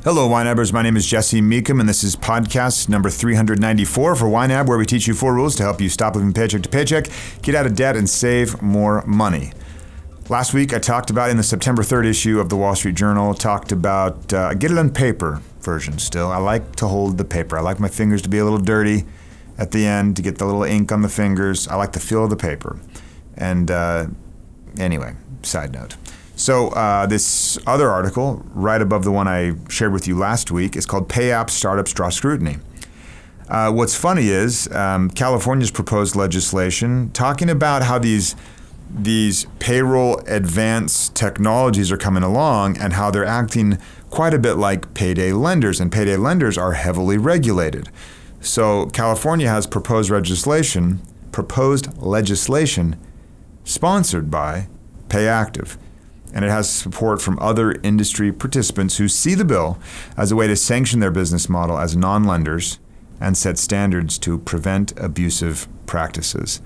Hello, YNABers. My name is Jesse Meekum, and this is podcast number 394 for YNAB, where we teach you 4 rules to help you stop living paycheck to paycheck, get out of debt, and save more money. Last week, I talked about, in the September 3rd issue of the Wall Street Journal, talked about get it on paper version still. I like to hold the paper. I like my fingers to be a little dirty at the end to get the little ink on the fingers. I like the feel of the paper. And anyway, side note. So this other article, right above the one I shared with you last week, is called Pay App Startups Draw Scrutiny. What's funny is California's proposed legislation talking about how these payroll advanced technologies are coming along and how they're acting quite a bit like payday lenders, and payday lenders are heavily regulated. So California has proposed legislation sponsored by PayActive. And it has support from other industry participants who see the bill as a way to sanction their business model as non-lenders and set standards to prevent abusive practices.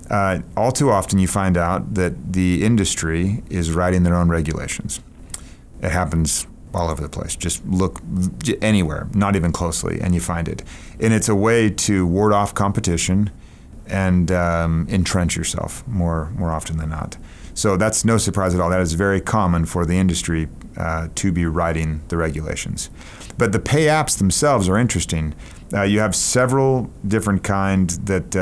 All too often you find out that the industry is writing their own regulations. It happens all over the place. Just look anywhere, not even closely, and you find it. And it's a way to ward off competition and entrench yourself more often than not. So that's no surprise at all. That is very common for the industry to be writing the regulations. But the pay apps themselves are interesting. You have several different kinds that,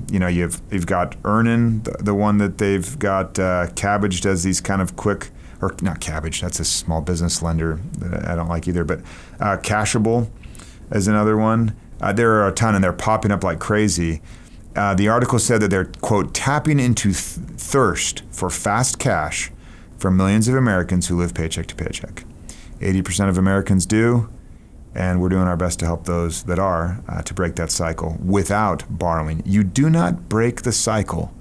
you've got Earnin, the one that they've got. Cabbage does these kind of quick, or not Cabbage, that's a small business lender that I don't like either, but Cashable is another one. There are a ton, and they're popping up like crazy. The article said that they're, quote, tapping into thirst for fast cash for millions of Americans who live paycheck to paycheck. 80% of Americans do, and we're doing our best to help those that are to break that cycle without borrowing. You do not break the cycle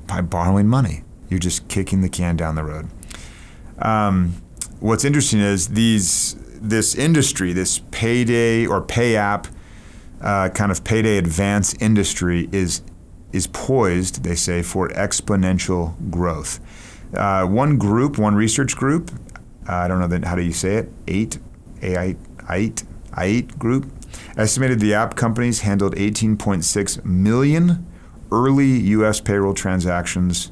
by borrowing money. You're just kicking the can down the road. What's interesting is this industry, this payday or pay app, kind of payday advance industry is poised, they say, for exponential growth. One research group, I don't know how do you say it, AIT group, estimated the app companies handled 18.6 million early U.S. payroll transactions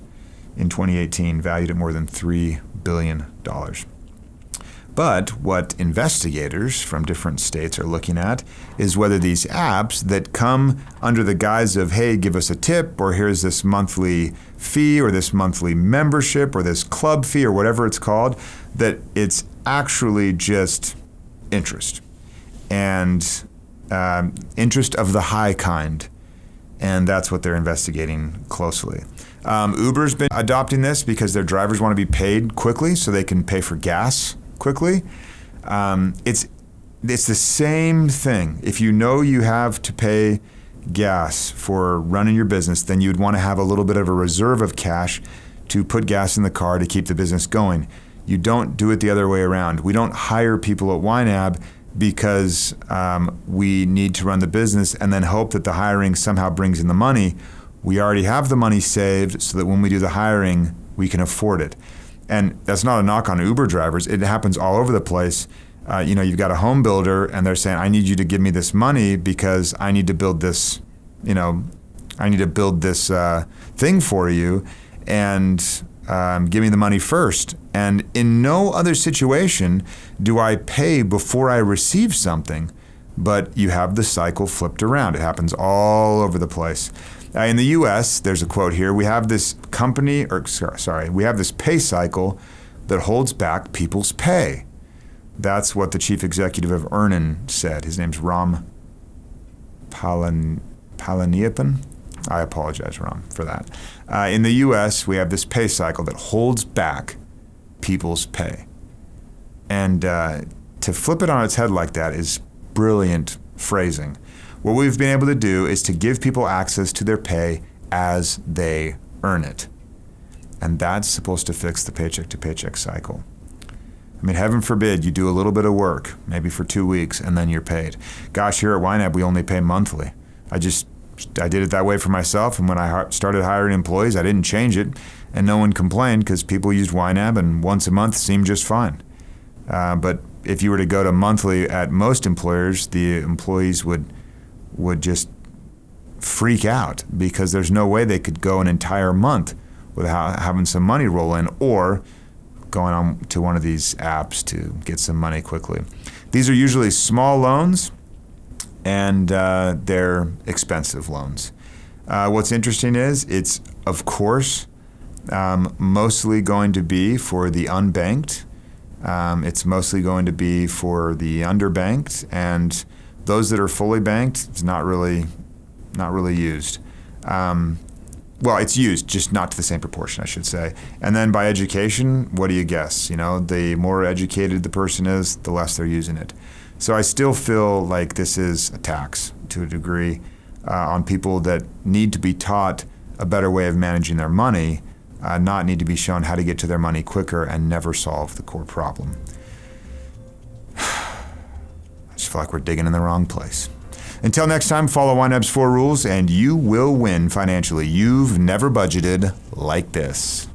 in 2018, valued at more than $3 billion. But what investigators from different states are looking at is whether these apps that come under the guise of, hey, give us a tip, or here's this monthly fee, or this monthly membership, or this club fee, or whatever it's called, that it's actually just interest. And interest of the high kind. And that's what they're investigating closely. Uber's been adopting this because their drivers want to be paid quickly so they can pay for gas quickly. It's the same thing. If you know you have to pay gas for running your business, then you'd want to have a little bit of a reserve of cash to put gas in the car to keep the business going. You don't do it the other way around. We don't hire people at YNAB because we need to run the business and then hope that the hiring somehow brings in the money. We already have the money saved so that when we do the hiring, we can afford it. And that's not a knock on Uber drivers. It happens all over the place. You've got a home builder and they're saying, I need you to give me this money because I need to build this, thing for you, and give me the money first. And in no other situation do I pay before I receive something, but you have the cycle flipped around. It happens all over the place. In the U.S., there's a quote here, we have this pay cycle that holds back people's pay. That's what the chief executive of Earnin said. His name's Ram Palaniappan. I apologize, Ram, for that. In the U.S., we have this pay cycle that holds back people's pay. And to flip it on its head like that is brilliant phrasing. What we've been able to do is to give people access to their pay as they earn it. And that's supposed to fix the paycheck to paycheck cycle. I mean, heaven forbid you do a little bit of work, maybe for 2 weeks, and then you're paid. Gosh, here at YNAB, we only pay monthly. I did it that way for myself, and when I started hiring employees, I didn't change it, and no one complained because people used YNAB, and once a month seemed just fine. But if you were to go to monthly at most employers, the employees would just freak out because there's no way they could go an entire month without having some money roll in or going on to one of these apps to get some money quickly. These are usually small loans, and they're expensive loans. What's interesting is it's, of course, mostly going to be for the unbanked. It's mostly going to be for the underbanked, and those that are fully banked, it's not really used. Well, it's used, just not to the same proportion, I should say. And then by education, what do you guess? The more educated the person is, the less they're using it. So I still feel like this is a tax to a degree on people that need to be taught a better way of managing their money, not need to be shown how to get to their money quicker and never solve the core problem. I just feel like we're digging in the wrong place. Until next time, follow YNAB's 4 rules and you will win financially. You've never budgeted like this.